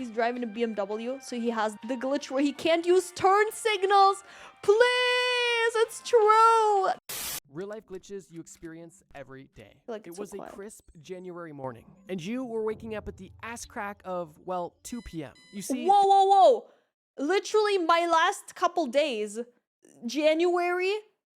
He's driving a BMW, so he has the glitch where he can't use turn signals. Please, it's true. Real life glitches you experience every day. Like It so was a quiet. crisp January morning, and you were waking up at the ass crack of, well, 2 p.m. You see, Whoa, whoa, whoa. Literally my last couple days, January,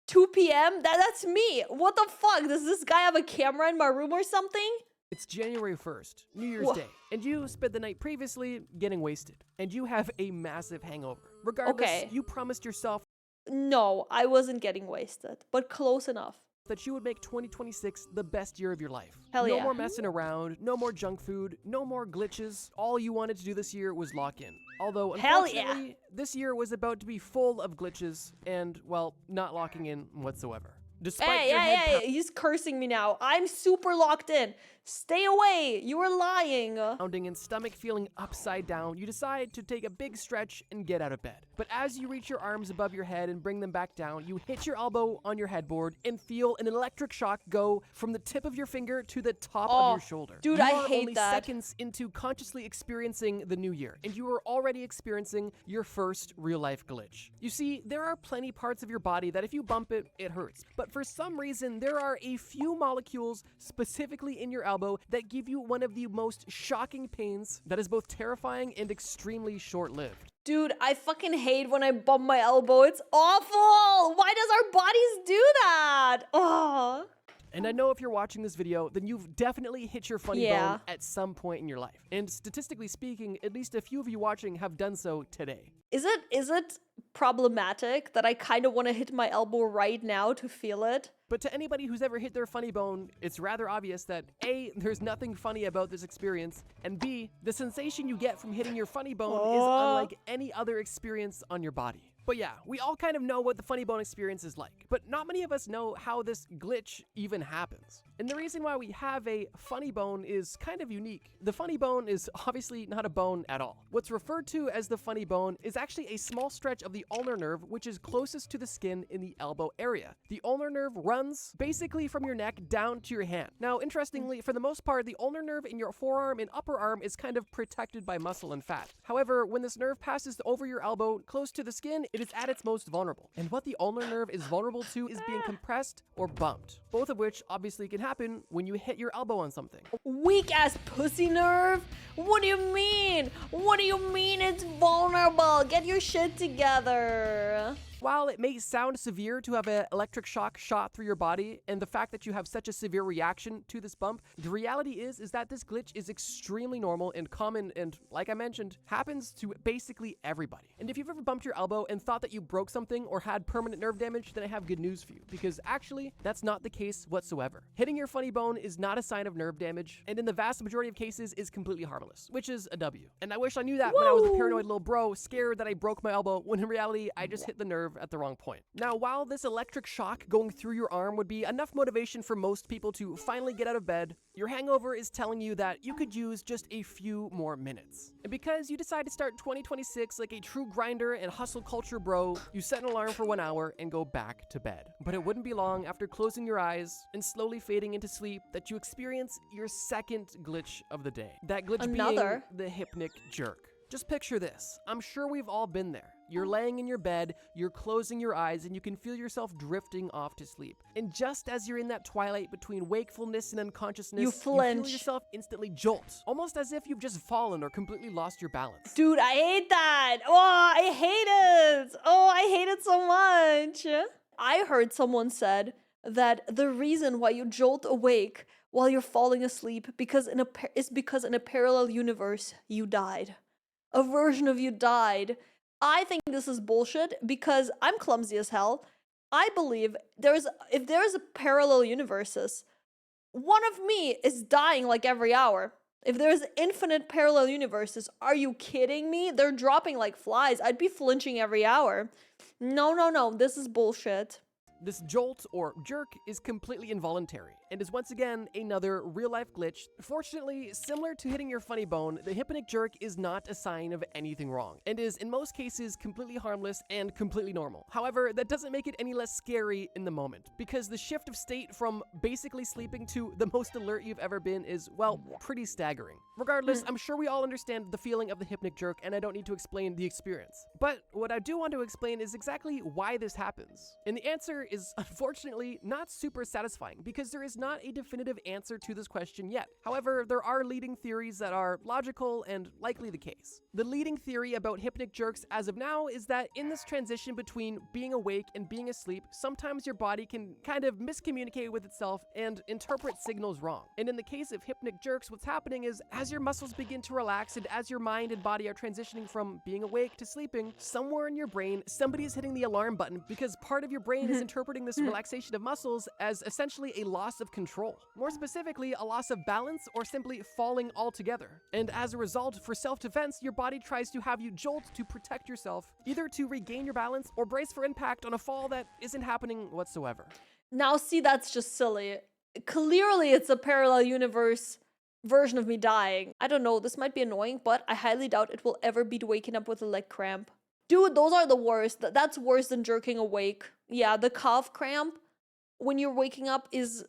2 p.m. That's me. What the fuck? Does this guy have a camera in my room or something? it's January 1st, New Year's Wha- Day, and you spent the night previously getting wasted, and you have a massive hangover. Regardless, Okay. you promised yourself No, I wasn't getting wasted, but close enough. that you would make 2026 the best year of your life. Hell no yeah. more messing around, no more junk food, no more glitches. All you wanted to do this year was lock in. Although, Hell yeah. unfortunately, this year was about to be full of glitches and, well, not locking in whatsoever. Despite Hey, your head hey, hey, he's cursing me now. I'm super locked in. Stay away. You were lying. pounding and stomach feeling upside down, you decide to take a big stretch and get out of bed. But as you reach your arms above your head and bring them back down, you hit your elbow on your headboard and feel an electric shock go from the tip of your finger to the top of your shoulder. Dude, you I are hate only that. seconds into consciously experiencing the new year, and you are already experiencing your first real-life glitch. You see, there are plenty parts of your body that if you bump it, it hurts. But for some reason, there are a few molecules specifically in your elbow that give you one of the most shocking pains that is both terrifying and extremely short-lived. Dude, I fucking hate when I bump my elbow. It's awful. Why does our bodies do that? Oh. And I know if you're watching this video, then you've definitely hit your funny bone at some point in your life. And statistically speaking, at least a few of you watching have done so today. Is it problematic that I kind of want to hit my elbow right now to feel it? But to anybody who's ever hit their funny bone, it's rather obvious that A, there's nothing funny about this experience, and B, the sensation you get from hitting your funny bone is unlike any other experience on your body. But yeah, we all kind of know what the funny bone experience is like, but not many of us know how this glitch even happens. And the reason why we have a funny bone is kind of unique. The funny bone is obviously not a bone at all. What's referred to as the funny bone is actually a small stretch of the ulnar nerve, which is closest to the skin in the elbow area. The ulnar nerve runs basically from your neck down to your hand. Now, interestingly, for the most part, the ulnar nerve in your forearm and upper arm is kind of protected by muscle and fat. However, when this nerve passes over your elbow close to the skin, it is at its most vulnerable. And what the ulnar nerve is vulnerable to is being compressed or bumped, both of which obviously can happen when you hit your elbow on something. Weak ass pussy nerve? What do you mean? What do you mean it's vulnerable? Get your shit together. While it may sound severe to have an electric shock shot through your body, and the fact that you have such a severe reaction to this bump, the reality is that this glitch is extremely normal and common, and like I mentioned, happens to basically everybody. And if you've ever bumped your elbow and thought that you broke something or had permanent nerve damage, then I have good news for you, because actually, that's not the case whatsoever. Hitting your funny bone is not a sign of nerve damage, and in the vast majority of cases is completely harmless, which is a W. And I wish I knew that when I was a paranoid little bro, scared that I broke my elbow, when in reality, I just hit the nerve at the wrong point. Now, while this electric shock going through your arm would be enough motivation for most people to finally get out of bed, your hangover is telling you that you could use just a few more minutes. And because you decide to start 2026 like a true grinder and hustle culture bro, you set an alarm for 1 hour and go back to bed. But it wouldn't be long after closing your eyes and slowly fading into sleep that you experience your second glitch of the day. That glitch being the Hypnic jerk. Just picture this. I'm sure we've all been there. You're laying in your bed, you're closing your eyes, and you can feel yourself drifting off to sleep. And just as you're in that twilight between wakefulness and unconsciousness, you flinch. You feel yourself instantly jolt, almost as if you've just fallen or completely lost your balance. Dude, I hate that. Oh, I hate it. Oh, I hate it so much. I heard someone said that the reason why you jolt awake while you're falling asleep is because in a parallel universe, you died. A version of you died. I think this is bullshit because I'm clumsy as hell. I believe if there's a parallel universes, one of me is dying like every hour. If there's infinite parallel universes, are you kidding me? They're dropping like flies. I'd be flinching every hour. No, this is bullshit. This jolt or jerk is completely involuntary and is once again another real-life glitch. Fortunately, similar to hitting your funny bone, the hypnic jerk is not a sign of anything wrong and is in most cases completely harmless and completely normal. However, that doesn't make it any less scary in the moment, because the shift of state from basically sleeping to the most alert you've ever been is, well, pretty staggering. Regardless, I'm sure we all understand the feeling of the hypnic jerk, and I don't need to explain the experience. But what I do want to explain is exactly why this happens. And the answer is unfortunately not super satisfying, because there is not a definitive answer to this question yet. However, there are leading theories that are logical and likely the case. The leading theory about hypnic jerks as of now is that in this transition between being awake and being asleep, sometimes your body can kind of miscommunicate with itself and interpret signals wrong. And in the case of hypnic jerks, what's happening is as your muscles begin to relax and as your mind and body are transitioning from being awake to sleeping, somewhere in your brain, somebody is hitting the alarm button because part of your brain is interpreting this relaxation of muscles as essentially a loss of control. More specifically, a loss of balance or simply falling altogether. And as a result, for self-defense, your body tries to have you jolt to protect yourself, either to regain your balance or brace for impact on a fall that isn't happening whatsoever. Now, see, that's just silly. Clearly, it's a parallel universe version of me dying. I don't know, this might be annoying, but I highly doubt it will ever beat waking up with a leg cramp. Dude, those are the worst. That's worse than jerking awake. Yeah, the calf cramp when you're waking up is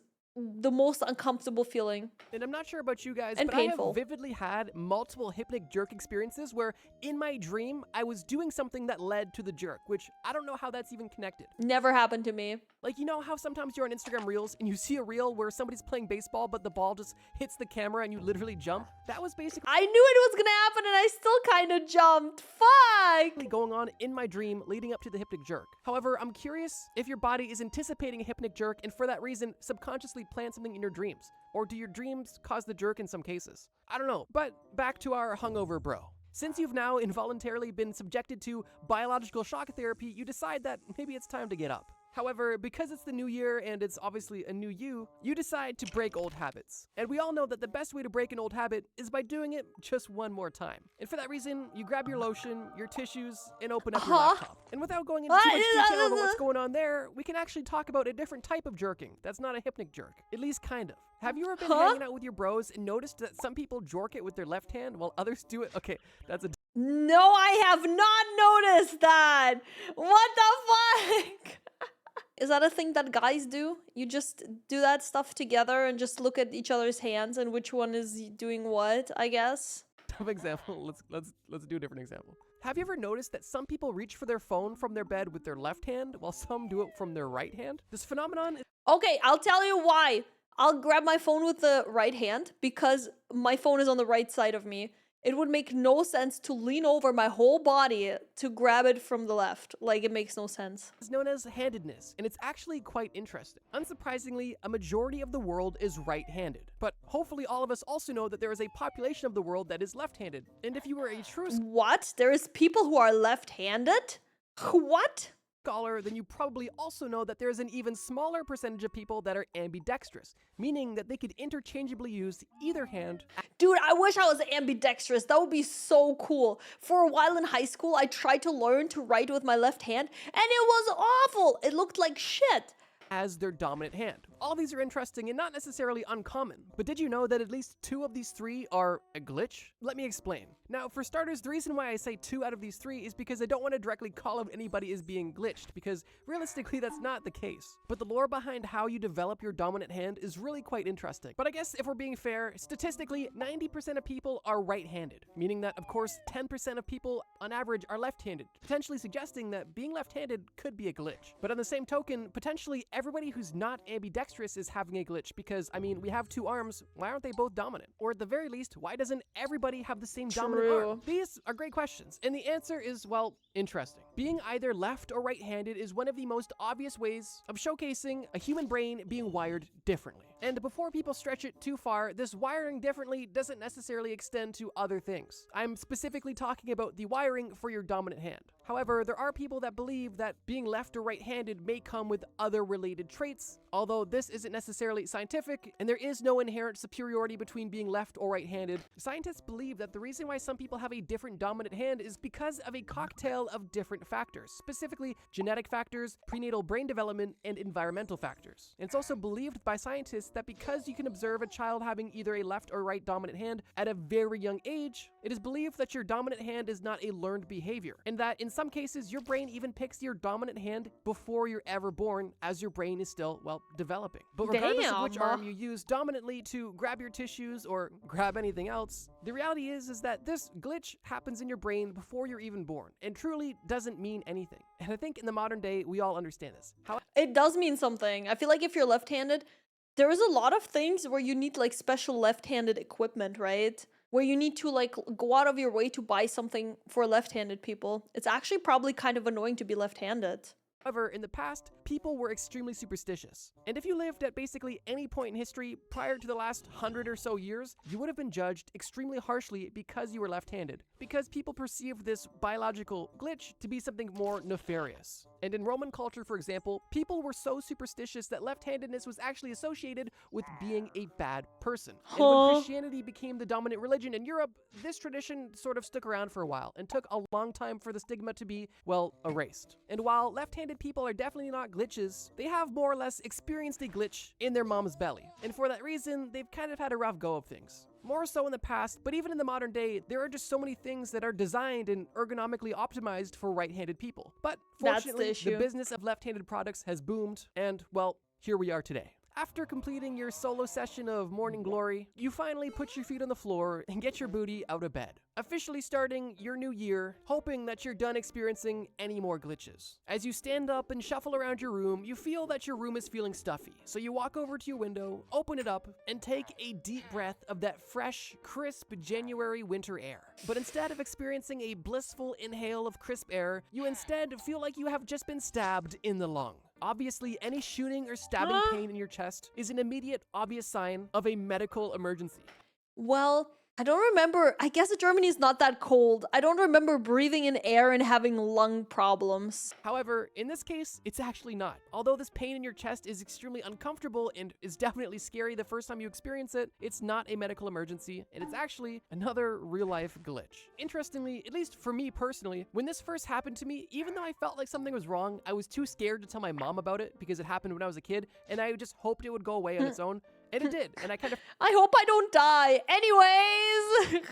the most uncomfortable feeling. And I'm not sure about you guys, and but painful. I have vividly had multiple hypnic jerk experiences where in my dream, I was doing something that led to the jerk, which I don't know how that's even connected. Never happened to me. Like, you know how sometimes you're on Instagram Reels and you see a reel where somebody's playing baseball, but the ball just hits the camera and you literally jump? That was basically I knew it was gonna happen and I still kind of jumped. Fuck! going on in my dream leading up to the hypnic jerk. However, I'm curious if your body is anticipating a hypnic jerk and for that reason subconsciously plan something in your dreams. Or do your dreams cause the jerk in some cases? I don't know. But back to our hungover bro. Since you've now involuntarily been subjected to biological shock therapy, you decide that maybe it's time to get up. However, because it's the new year and it's obviously a new you decide to break old habits. And we all know that the best way to break an old habit is by doing it just one more time. And for that reason, you grab your lotion, your tissues, and open up your laptop. And without going into too much detail about what's going on there, we can actually talk about a different type of jerking that's not a hypnic jerk. At least kind of. Have you ever been hanging out with your bros and noticed that some people jerk it with their left hand while others do it? Okay, that's a... No, I have not noticed that! What the fuck? Is that a thing that guys do? You just do that stuff together and just look at each other's hands and which one is doing what, I guess? Tough example. Let's do a different example. Have you ever noticed that some people reach for their phone from their bed with their left hand while some do it from their right hand? This phenomenon is... Okay, I'll tell you why. I'll grab my phone with the right hand because my phone is on the right side of me. It would make no sense to lean over my whole body to grab it from the left. Like, it makes no sense. It's known as handedness, and it's actually quite interesting. Unsurprisingly, a majority of the world is right-handed. But hopefully all of us also know that there is a population of the world that is left-handed. And if you were a true What? There is people who are left-handed? What? scholar, then you probably also know that there's an even smaller percentage of people that are ambidextrous, meaning that they could interchangeably use either hand. Dude, I wish I was ambidextrous. That would be so cool. For a while in high school, I tried to learn to write with my left hand, and it was awful. It looked like shit. As their dominant hand. All these are interesting and not necessarily uncommon, but did you know that at least 2 of these 3 are a glitch? Let me explain. Now, for starters, the reason why I say 2 out of these 3 is because I don't want to directly call out anybody as being glitched, because realistically that's not the case. But the lore behind how you develop your dominant hand is really quite interesting. But I guess if we're being fair, statistically, 90% of people are right-handed, meaning that, of course, 10% of people on average are left-handed, potentially suggesting that being left-handed could be a glitch. But on the same token, potentially everybody who's not ambidextrous is having a glitch because, I mean, we have 2 arms, why aren't they both dominant? Or at the very least, why doesn't everybody have the same dominant arm? These are great questions, and the answer is, well, interesting. Being either left or right-handed is one of the most obvious ways of showcasing a human brain being wired differently. And before people stretch it too far, this wiring differently doesn't necessarily extend to other things. I'm specifically talking about the wiring for your dominant hand. However, there are people that believe that being left or right-handed may come with other related traits, although this isn't necessarily scientific, and there is no inherent superiority between being left or right-handed. Scientists believe that the reason why some people have a different dominant hand is because of a cocktail of different factors, specifically genetic factors, prenatal brain development, and environmental factors. And it's also believed by scientists that because you can observe a child having either a left or right dominant hand at a very young age, it is believed that your dominant hand is not a learned behavior, and that in some cases, your brain even picks your dominant hand before you're ever born, as your brain is still, well, developing. But regardless of which arm you use dominantly to grab your tissues or grab anything else, the reality is that this glitch happens in your brain before you're even born, and truly doesn't mean anything. And I think in the modern day, we all understand this. It does mean something. I feel like if you're left-handed, there is a lot of things where you need like special left-handed equipment, right? Where you need to like go out of your way to buy something for left-handed people. It's actually probably kind of annoying to be left-handed. However, in the past, people were extremely superstitious. And if you lived at basically any point in history prior to the last 100 or so years, you would have been judged extremely harshly because you were left-handed, because people perceived this biological glitch to be something more nefarious. And in Roman culture, for example, people were so superstitious that left-handedness was actually associated with being a bad person. And when Christianity became the dominant religion in Europe, this tradition sort of stuck around for a while and took a long time for the stigma to be, well, erased. And while left-handed people are definitely not glitches, they have more or less experienced a glitch in their mom's belly. And for that reason, they've kind of had a rough go of things. More so in the past, but even in the modern day, there are just so many things that are designed and ergonomically optimized for right-handed people. But fortunately, the business of left-handed products has boomed, and, well, here we are today. After completing your solo session of Morning Glory, you finally put your feet on the floor and get your booty out of bed, officially starting your new year, hoping that you're done experiencing any more glitches. As you stand up and shuffle around your room, you feel that your room is feeling stuffy. So you walk over to your window, open it up, and take a deep breath of that fresh, crisp January winter air. But instead of experiencing a blissful inhale of crisp air, you instead feel like you have just been stabbed in the lung. Obviously, any shooting or stabbing pain in your chest is an immediate, obvious sign of a medical emergency. Well, I don't remember. I guess Germany is not that cold. I don't remember breathing in air and having lung problems. However, in this case, it's actually not. Although this pain in your chest is extremely uncomfortable and is definitely scary the first time you experience it, it's not a medical emergency, and it's actually another real-life glitch. Interestingly, at least for me personally, when this first happened to me, even though I felt like something was wrong, I was too scared to tell my mom about it because it happened when I was a kid, and I just hoped it would go away on its own. And it did, and I kind of I hope I don't die. Anyways.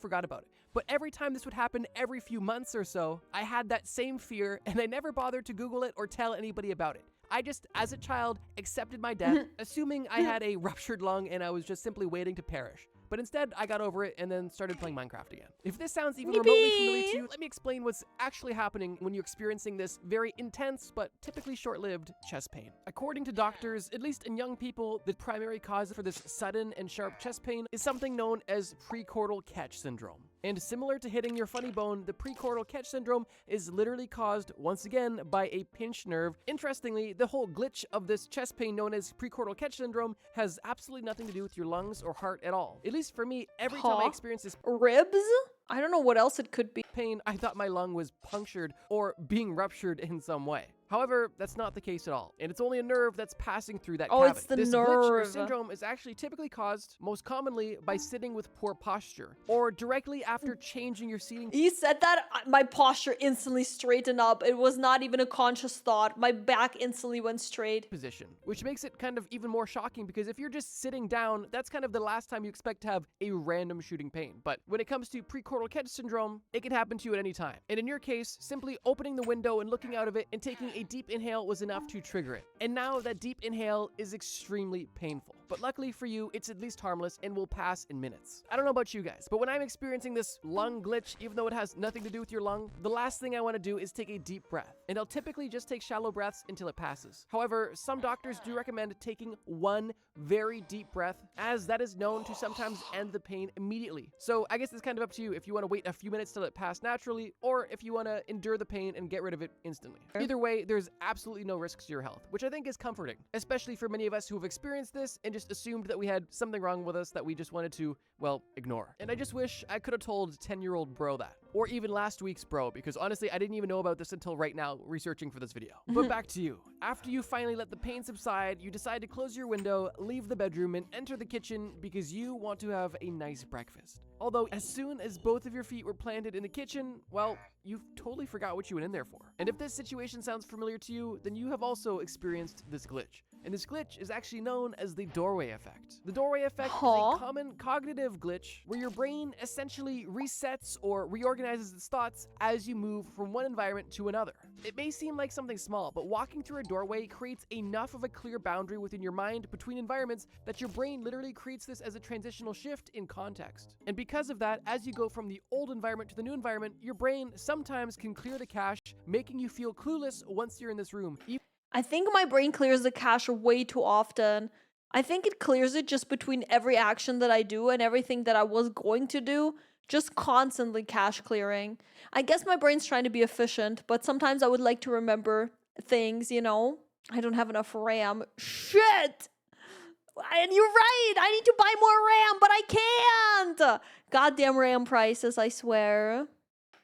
forgot about it. But every time this would happen every few months or so, I had that same fear, and I never bothered to Google it or tell anybody about it. I just, as a child, accepted my death, assuming I had a ruptured lung and I was just simply waiting to perish. But instead, I got over it and then started playing Minecraft again. If this sounds even remotely familiar to you, let me explain what's actually happening when you're experiencing this very intense but typically short-lived chest pain. According to doctors, at least in young people, the primary cause for this sudden and sharp chest pain is something known as precordial catch syndrome. And similar to hitting your funny bone, the precordial catch syndrome is literally caused, once again, by a pinched nerve. Interestingly, the whole glitch of this chest pain known as precordial catch syndrome has absolutely nothing to do with your lungs or heart at all. At least for me, every time I experience this ribs? I don't know what else it could be. Pain, I thought my lung was punctured or being ruptured in some way. However, that's not the case at all, and it's only a nerve that's passing through that cavity. It's the this nerve. Glitch or syndrome is actually typically caused, most commonly, by sitting with poor posture, or directly after changing your seating. He said that, my posture instantly straightened up. It was not even a conscious thought. My back instantly went straight. Position, which makes it kind of even more shocking because if you're just sitting down, that's kind of the last time you expect to have a random shooting pain. But when it comes to precordial catch syndrome, it can happen to you at any time. And in your case, simply opening the window and looking out of it and taking a deep inhale was enough to trigger it. And now that deep inhale is extremely painful. but luckily for you, it's at least harmless and will pass in minutes. I don't know about you guys, but when I'm experiencing this lung glitch, even though it has nothing to do with your lung, the last thing I want to do is take a deep breath, and I'll typically just take shallow breaths until it passes. However, some doctors do recommend taking one very deep breath, as that is known to sometimes end the pain immediately. So I guess it's kind of up to you if you want to wait a few minutes till it passes naturally, or if you want to endure the pain and get rid of it instantly. Either way, there's absolutely no risks to your health, which I think is comforting, especially for many of us who have experienced this and just assumed that we had something wrong with us that we just wanted to, well, ignore. And I just wish I could have told 10-year-old bro that. Or even last week's bro, because honestly, I didn't even know about this until right now, researching for this video. But back to you. After you finally let the pain subside, you decide to close your window, leave the bedroom, and enter the kitchen because you want to have a nice breakfast. Although, as soon as both of your feet were planted in the kitchen, well, you've totally forgot what you went in there for. And if this situation sounds familiar to you, then you have also experienced this glitch. And this glitch is actually known as the doorway effect. The doorway effect is a common cognitive glitch where your brain essentially resets or reorganizes its thoughts as you move from one environment to another. It may seem like something small, but walking through a doorway creates enough of a clear boundary within your mind between environments that your brain literally creates this as a transitional shift in context. And because of that, as you go from the old environment to the new environment, your brain sometimes can clear the cache, making you feel clueless once you're in this room. I think my brain clears the cache way too often. I think it clears it just between every action that I do and everything that I was going to do, just constantly cache clearing. I guess my brain's trying to be efficient, but sometimes I would like to remember things, you know? I don't have enough RAM. Shit! And you're right, I need to buy more RAM, but I can't! Goddamn RAM prices, I swear.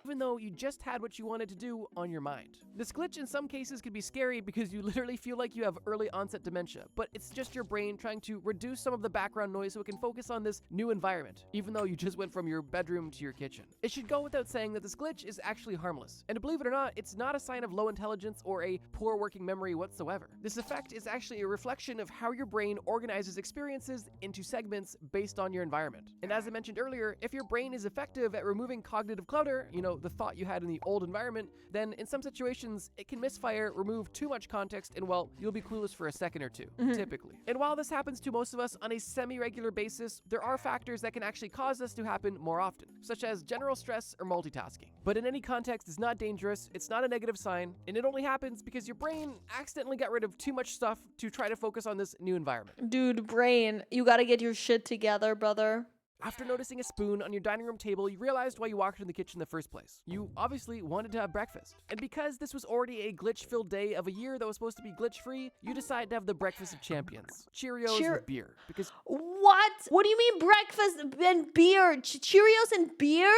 Even though you just had what you wanted to do on your mind. This glitch in some cases can be scary because you literally feel like you have early onset dementia, but it's just your brain trying to reduce some of the background noise so it can focus on this new environment, even though you just went from your bedroom to your kitchen. It should go without saying that this glitch is actually harmless, and believe it or not, it's not a sign of low intelligence or a poor working memory whatsoever. This effect is actually a reflection of how your brain organizes experiences into segments based on your environment. And as I mentioned earlier, if your brain is effective at removing cognitive clutter, you know, the thought you had in the old environment, then in some situations, it can misfire, remove too much context, and well, you'll be clueless for a second or two, typically. And while this happens to most of us on a semi-regular basis, there are factors that can actually cause this to happen more often, such as general stress or multitasking. But in any context, it's not dangerous, it's not a negative sign, and it only happens because your brain accidentally got rid of too much stuff to try to focus on this new environment. Dude, brain, you gotta get your shit together, brother. After noticing a spoon on your dining room table, you realized why you walked in the kitchen in the first place. You obviously wanted to have breakfast. And because this was already a glitch-filled day of a year that was supposed to be glitch-free, you decided to have the breakfast of champions. Cheerios with beer. Because what? What do you mean breakfast and beer? Cheerios and beer?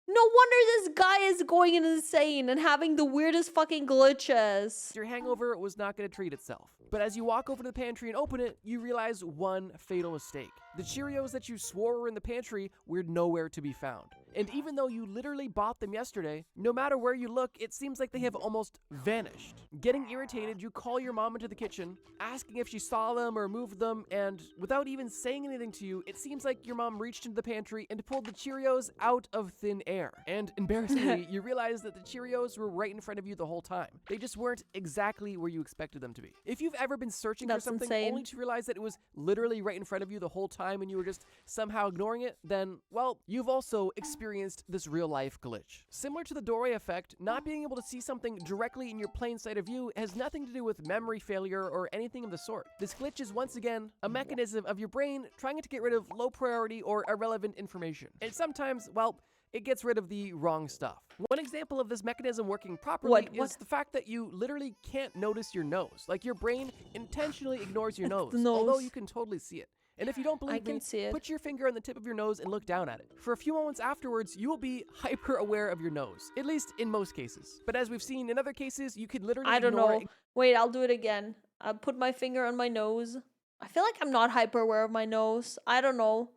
No wonder this guy is going insane and having the weirdest fucking glitches. your hangover was not going to treat itself. But as you walk over to the pantry and open it, you realize one fatal mistake. The Cheerios that you swore were in the pantry were nowhere to be found. And even though you literally bought them yesterday, no matter where you look, it seems like they have almost vanished. Getting irritated, you call your mom into the kitchen, asking if she saw them or moved them, and without even saying anything to you, it seems like your mom reached into the pantry and pulled the Cheerios out of thin air. And embarrassingly, you realize that the Cheerios were right in front of you the whole time. They just weren't exactly where you expected them to be. If you've ever been searching for something only to realize that it was literally right in front of you the whole time and you were just somehow ignoring it, then, well, you've also experienced this real-life glitch. Similar to the doorway effect, not being able to see something directly in your plain sight of view has nothing to do with memory failure or anything of the sort. This glitch is once again a mechanism of your brain trying to get rid of low priority or irrelevant information. And sometimes, well, it gets rid of the wrong stuff. One example of this mechanism working properly is the fact that you literally can't notice your nose. Like, your brain intentionally ignores your nose, although you can totally see it. And if you don't believe me, put your finger on the tip of your nose and look down at it. For a few moments afterwards, you will be hyper aware of your nose, at least in most cases. But as we've seen in other cases, you could literally I don't know. Wait, I'll do it again. I'll put my finger on my nose. I feel like I'm not hyper aware of my nose. I don't know.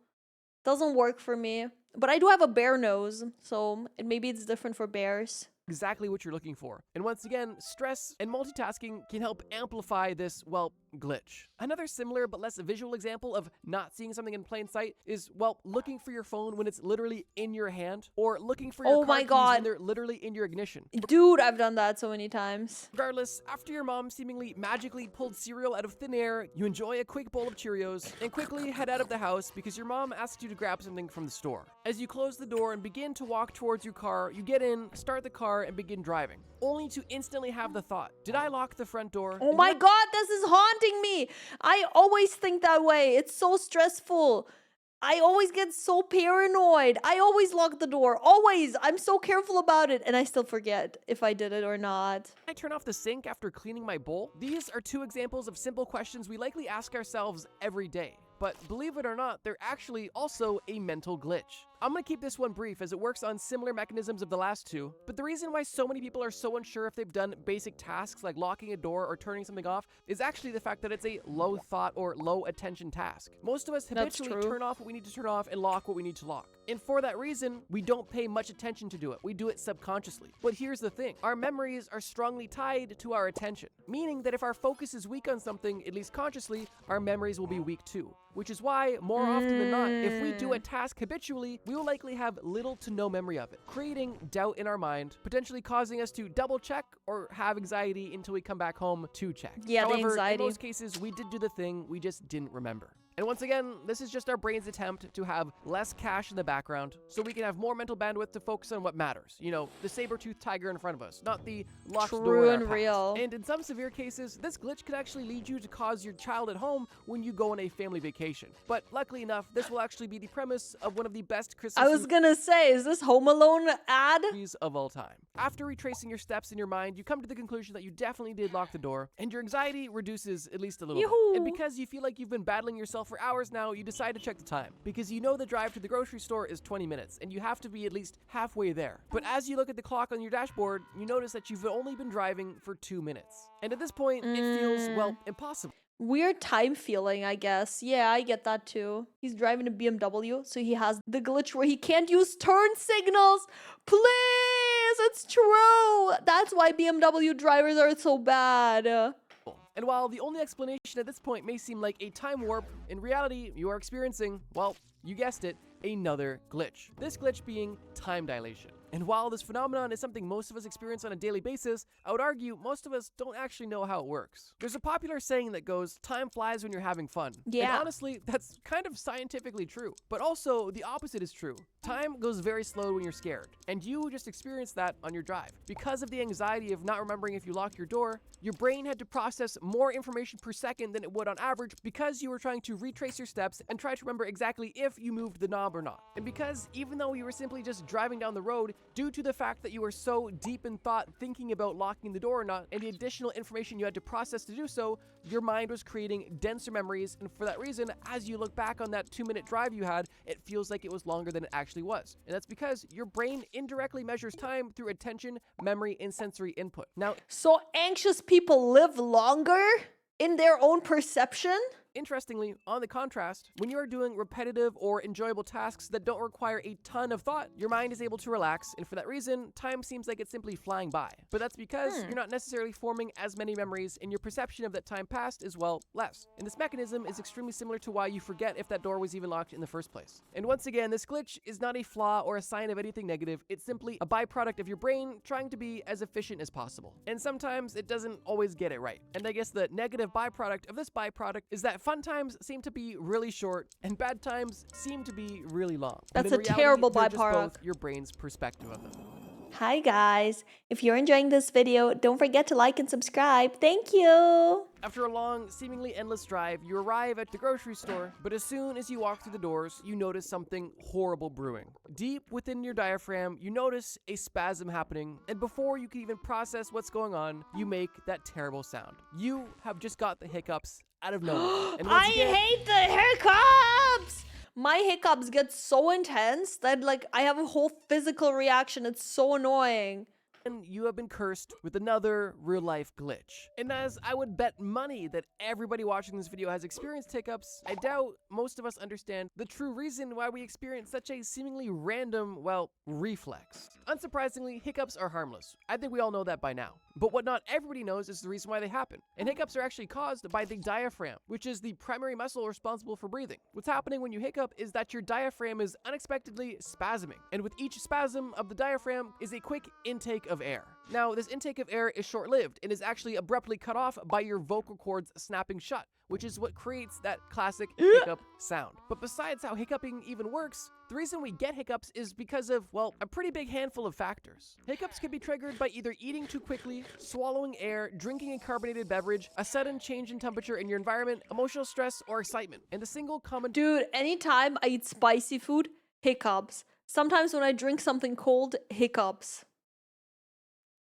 Doesn't work for me. But I do have a bear nose, so maybe it's different for bears. Exactly what you're looking for. And once again, stress and multitasking can help amplify this, well, glitch. Another similar but less visual example of not seeing something in plain sight is, well, looking for your phone when it's literally in your hand, or looking for your Oh car my keys God. when they're literally in your ignition. Dude, I've done that so many times. Regardless, after your mom seemingly magically pulled cereal out of thin air, you enjoy a quick bowl of Cheerios and quickly head out of the house because your mom asked you to grab something from the store. As you close the door and begin to walk towards your car, you get in, start the car, and begin driving, only to instantly have the thought, did I lock the front door? Oh my God, this is haunting me. I always think that way. It's so stressful. I always get so paranoid. I always lock the door. Always. I'm so careful about it. And I still forget if I did it or not. I turn off the sink after cleaning my bowl? These are two examples of simple questions we likely ask ourselves every day. But believe it or not, they're actually also a mental glitch. I'm gonna keep this one brief as it works on similar mechanisms of the last two, but the reason why so many people are so unsure if they've done basic tasks like locking a door or turning something off is actually the fact that it's a low thought or low attention task. Most of us habitually turn off what we need to turn off and lock what we need to lock. And for that reason, we don't pay much attention to do it. We do it subconsciously. But here's the thing, our memories are strongly tied to our attention, meaning that if our focus is weak on something, at least consciously, our memories will be weak too. Which is why, more often than not, if we do a task habitually, we will likely have little to no memory of it, creating doubt in our mind, potentially causing us to double check or have anxiety until we come back home to check. Yeah, However, the anxiety. in most cases, we did do the thing, we just didn't remember. And once again, this is just our brain's attempt to have less cache in the background so we can have more mental bandwidth to focus on what matters. You know, the saber-toothed tiger in front of us, not the locked door True in our and past. real. And in some severe cases, this glitch could actually lead you to cause your child at home when you go on a family vacation. But luckily enough, this will actually be the premise of one of the best Christmas I was gonna say, is this Home Alone ad? movies of all time. After retracing your steps in your mind, you come to the conclusion that you definitely did lock the door, and your anxiety reduces at least a little Yoo-hoo. bit. And because you feel like you've been battling yourself for hours now, you decide to check the time, because you know the drive to the grocery store is 20 minutes, and you have to be at least halfway there. But as you look at the clock on your dashboard, you notice that you've only been driving for 2 minutes. And at this point, it feels, well, impossible. Weird time feeling, I guess. Yeah, I get that too. He's driving a BMW, so he has the glitch where he can't use turn signals. Please, it's true. That's why BMW drivers are so bad. And while the only explanation at this point may seem like a time warp, in reality, you are experiencing, well, you guessed it, another glitch. This glitch being time dilation. And while this phenomenon is something most of us experience on a daily basis, I would argue most of us don't actually know how it works. There's a popular saying that goes, time flies when you're having fun. Yeah. And honestly, that's kind of scientifically true. But also, the opposite is true. Time goes very slow when you're scared. And you just experienced that on your drive. Because of the anxiety of not remembering if you locked your door, your brain had to process more information per second than it would on average because you were trying to retrace your steps and try to remember exactly if you moved the knob or not. And because even though you were simply just driving down the road, due to the fact that you were so deep in thought thinking about locking the door or not, and the additional information you had to process to do so, your mind was creating denser memories, and for that reason, as you look back on that 2-minute drive you had, it feels like it was longer than it actually was. And that's because your brain indirectly measures time through attention, memory, and sensory input. Now, So anxious people live longer in their own perception? interestingly, on the contrast, when you are doing repetitive or enjoyable tasks that don't require a ton of thought, your mind is able to relax, and for that reason, time seems like it's simply flying by. But that's because you're not necessarily forming as many memories, and your perception of that time passed is, well, less. And this mechanism is extremely similar to why you forget if that door was even locked in the first place. And once again, this glitch is not a flaw or a sign of anything negative, it's simply a byproduct of your brain trying to be as efficient as possible. And sometimes it doesn't always get it right. And I guess the negative byproduct of this byproduct is that fun times seem to be really short and bad times seem to be really long. That's But in a reality, terrible they're just byproduct. both your brain's perspective of them. Hi guys, if you're enjoying this video, don't forget to like and subscribe. Thank you. After a long, seemingly endless drive, you arrive at the grocery store, but as soon as you walk through the doors, you notice something horrible brewing. Deep within your diaphragm, you notice a spasm happening, and before you can even process what's going on, you make that terrible sound. You have just got the hiccups out of nowhere. And once I again, hate the hiccups. My hiccups get so intense that like I have a whole physical reaction. It's so annoying. and you have been cursed with another real-life glitch. And as I would bet money that everybody watching this video has experienced hiccups, I doubt most of us understand the true reason why we experience such a seemingly random, well, reflex. Unsurprisingly, hiccups are harmless. I think we all know that by now. But what not everybody knows is the reason why they happen. And hiccups are actually caused by the diaphragm, which is the primary muscle responsible for breathing. What's happening when you hiccup is that your diaphragm is unexpectedly spasming, and with each spasm of the diaphragm is a quick intake of air. Now, this intake of air is short-lived and is actually abruptly cut off by your vocal cords snapping shut, which is what creates that classic hiccup sound. But besides how hiccuping even works, the reason we get hiccups is because of, well, a pretty big handful of factors. Hiccups can be triggered by either eating too quickly, swallowing air, drinking a carbonated beverage, a sudden change in temperature in your environment, emotional stress, or excitement. And the single common— Dude, anytime I eat spicy food, hiccups. Sometimes when I drink something cold, hiccups.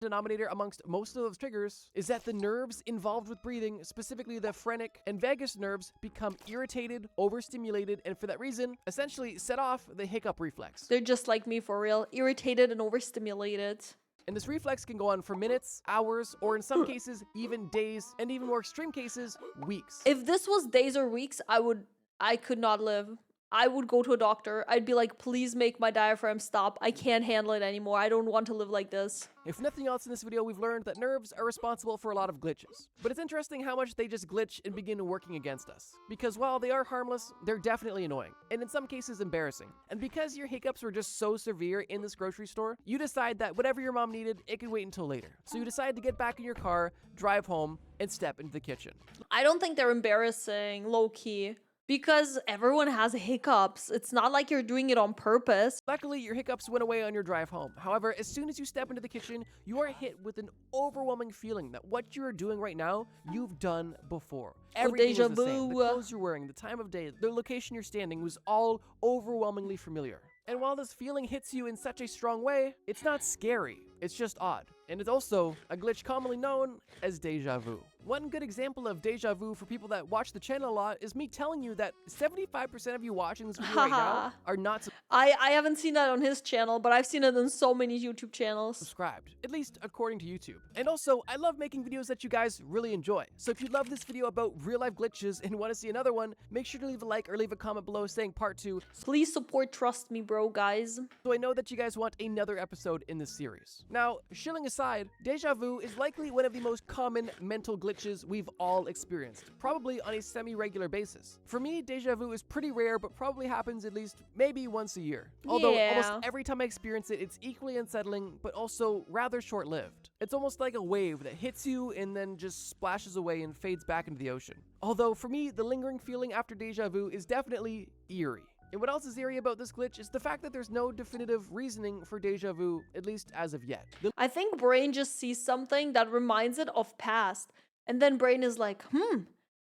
denominator amongst most of those triggers is that the nerves involved with breathing, specifically the phrenic and vagus nerves, become irritated, overstimulated, and for that reason, essentially set off the hiccup reflex. They're just like me for real, irritated and overstimulated. And this reflex can go on for minutes, hours, or in some cases, even days, and even more extreme cases, weeks. If this was days or weeks, I could not live. I would go to a doctor. I'd be like, please make my diaphragm stop. I can't handle it anymore. I don't want to live like this. If nothing else in this video, we've learned that nerves are responsible for a lot of glitches. But it's interesting how much they just glitch and begin working against us. Because while they are harmless, they're definitely annoying, and in some cases embarrassing. And because your hiccups were just so severe in this grocery store, you decide that whatever your mom needed, it could wait until later. So you decide to get back in your car, drive home, and step into the kitchen. I don't think they're embarrassing, low-key. Because everyone has hiccups. It's not like you're doing it on purpose. Luckily, your hiccups went away on your drive home. However, as soon as you step into the kitchen, you are hit with an overwhelming feeling that what you are doing right now, you've done before. Everything Déjà was the same. The vu. clothes you're wearing, the time of day, the location you're standing was all overwhelmingly familiar. And while this feeling hits you in such a strong way, it's not scary. It's just odd. And it's also a glitch commonly known as déjà vu. One good example of déjà vu for people that watch the channel a lot is me telling you that 75% of you watching this video right now are not I haven't seen that on his channel, but I've seen it on so many YouTube channels. subscribed, at least according to YouTube. And also, I love making videos that you guys really enjoy. So if you love this video about real-life glitches and want to see another one, make sure to leave a like or leave a comment below saying part 2. Please support Trust Me Bro, guys. So I know that you guys want another episode in this series. Now, shilling aside, déjà vu is likely one of the most common mental glitches we've all experienced, probably on a semi-regular basis. For me, déjà vu is pretty rare, but probably happens at least maybe once a year. Although almost every time I experience it, it's equally unsettling, but also rather short-lived. It's almost like a wave that hits you and then just splashes away and fades back into the ocean. Although for me, the lingering feeling after déjà vu is definitely eerie. And what else is eerie about this glitch is the fact that there's no definitive reasoning for déjà vu, at least as of yet. I think brain just sees something that reminds it of past. And then brain is like,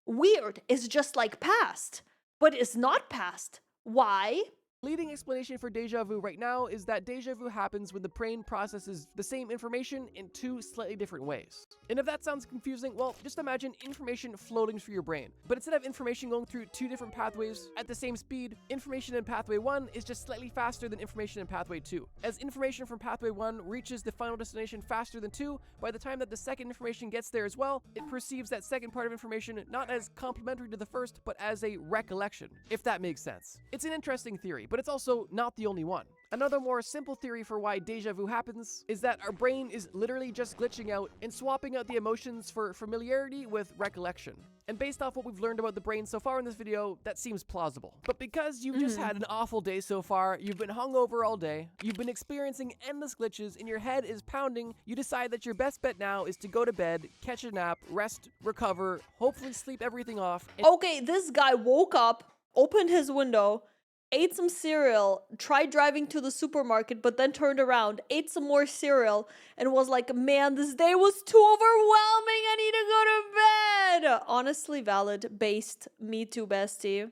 weird. It's just like past. But it's not past. Why? Leading explanation for déjà vu right now is that déjà vu happens when the brain processes the same information in two slightly different ways. And if that sounds confusing, well, just imagine information floating through your brain. But instead of information going through two different pathways at the same speed, information in pathway 1 is just slightly faster than information in pathway 2. As information from pathway 1 reaches the final destination faster than 2, by the time that the second information gets there as well, it perceives that second part of information not as complementary to the first, but as a recollection, if that makes sense. It's an interesting theory, but it's also not the only one. Another more simple theory for why déjà vu happens is that our brain is literally just glitching out and swapping out the emotions for familiarity with recollection. And based off what we've learned about the brain so far in this video, that seems plausible. But because you've just had an awful day so far, you've been hungover all day, you've been experiencing endless glitches, and your head is pounding, you decide that your best bet now is to go to bed, catch a nap, rest, recover, hopefully sleep everything off. Okay, this guy woke up, opened his window, ate some cereal, tried driving to the supermarket, but then turned around, ate some more cereal, and was like, man, this day was too overwhelming, I need to go to bed. Honestly valid, based, me too, bestie.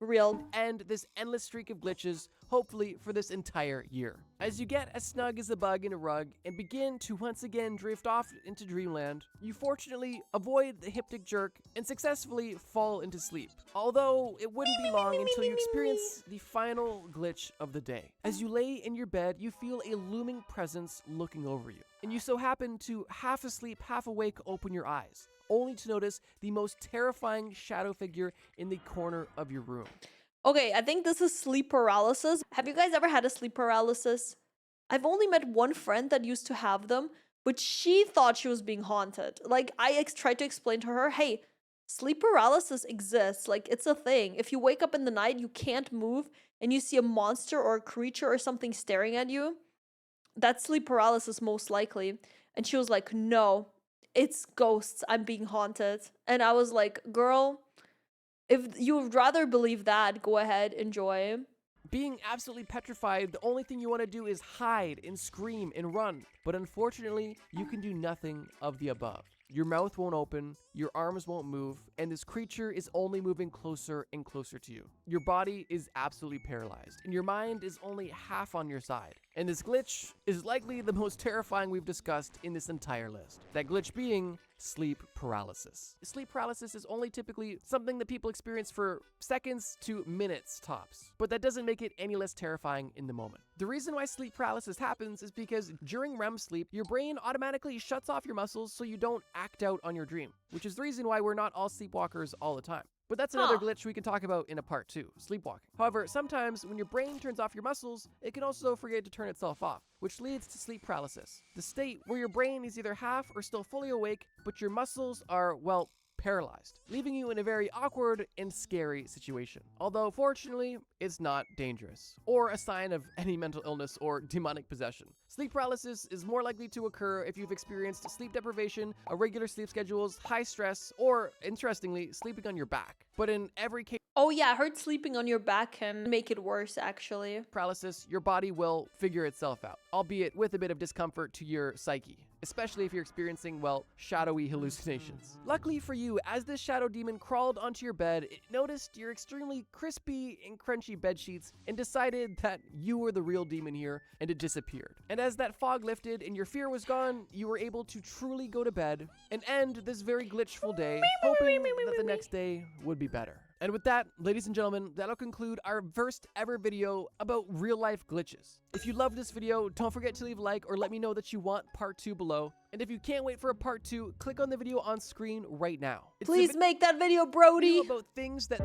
Real. And this endless streak of glitches, hopefully for this entire year. As you get as snug as a bug in a rug and begin to once again drift off into dreamland, you fortunately avoid the hypnic jerk and successfully fall into sleep. Although it wouldn't be long until you experience the final glitch of the day. As you lay in your bed, you feel a looming presence looking over you, and you so happen to, half asleep, half awake, open your eyes, only to notice the most terrifying shadow figure in the corner of your room. Okay, I think this is sleep paralysis. Have you guys ever had a sleep paralysis? I've only met one friend that used to have them, but she thought she was being haunted. Like, I tried to explain to her, hey, sleep paralysis exists. Like, it's a thing. If you wake up in the night, you can't move, and you see a monster or a creature or something staring at you, that's sleep paralysis most likely. And she was like, no, it's ghosts. I'm being haunted. And I was like, girl, if you would rather believe that, go ahead, enjoy. Being absolutely petrified, the only thing you want to do is hide and scream and run. But unfortunately, you can do nothing of the above. Your mouth won't open, your arms won't move, and this creature is only moving closer and closer to you. Your body is absolutely paralyzed, and your mind is only half on your side. And this glitch is likely the most terrifying we've discussed in this entire list. That glitch being sleep paralysis. Sleep paralysis is only typically something that people experience for seconds to minutes tops, but that doesn't make it any less terrifying in the moment. The reason why sleep paralysis happens is because during REM sleep, your brain automatically shuts off your muscles so you don't act out on your dream, which is the reason why we're not all sleepwalkers all the time. But that's another glitch we can talk about in a part 2, sleepwalking. However, sometimes when your brain turns off your muscles, it can also forget to turn itself off, which leads to sleep paralysis, the state where your brain is either half or still fully awake, but your muscles are, well, paralyzed, leaving you in a very awkward and scary situation. Although, fortunately, it's not dangerous, or a sign of any mental illness or demonic possession. Sleep paralysis is more likely to occur if you've experienced sleep deprivation, irregular sleep schedules, high stress, or, interestingly, sleeping on your back. But in every case, Oh yeah, I heard sleeping on your back can make it worse, actually. paralysis, your body will figure itself out, albeit with a bit of discomfort to your psyche, especially if you're experiencing, well, shadowy hallucinations. Luckily for you, as this shadow demon crawled onto your bed, it noticed your extremely crispy and crunchy bed sheets and decided that you were the real demon here, and it disappeared. And as that fog lifted and your fear was gone, you were able to truly go to bed and end this very glitchful day, hoping that the next day would be better. And with that, ladies and gentlemen, that'll conclude our first ever video about real life glitches. If you loved this video, don't forget to leave a like or let me know that you want part 2 below. And if you can't wait for a part 2, click on the video on screen right now. Please make that video, Brody. About things that